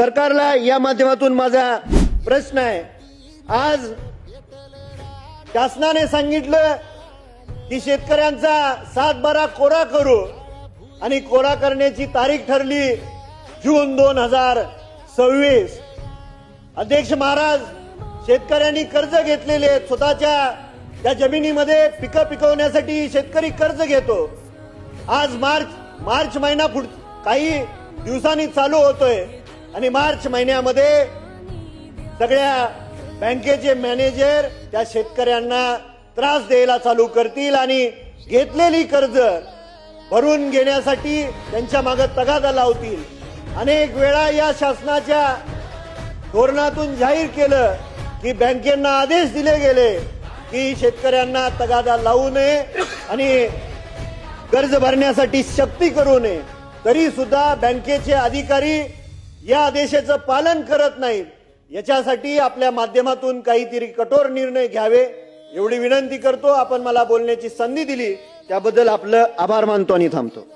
सरकारला या माध्यमातून माझा प्रश्न आहे, आज शासनाने सांगितलं की शेतकऱ्यांचा 7/12 कोरा करू आणि कोरा करण्याची तारीख ठरली जून 2026. अध्यक्ष महाराज, शेतकऱ्यांनी कर्ज घेतलेले आहेत. स्वतःच्या त्या जमिनीमध्ये पिकं पिकवण्यासाठी शेतकरी कर्ज घेतो. आज मार्च महिना काही दिवसांनी चालू होतोय आणि मार्च महिन्यामध्ये सगळ्या बँकेचे मॅनेजर त्या शेतकऱ्यांना त्रास द्यायला चालू करतील आणि घेतलेली कर्ज भरून घेण्यासाठी त्यांच्या मागे तगादा लावतील. अनेक वेळा या शासनाच्या धोरणातून जाहीर केलं की बँकेंना आदेश दिले गेले की शेतकऱ्यांना तगादा लावू नये आणि कर्ज भरण्यासाठी सक्ती करू नये. तरी सुद्धा बँकेचे अधिकारी या आदेशाचं पालन करत नाहीत. याच्यासाठी आपल्या माध्यमातून काहीतरी कठोर निर्णय घ्यावे एवढी विनंती करतो. आपण मला बोलण्याची संधी दिली त्याबद्दल आपलं आभार मानतो आणि थांबतो.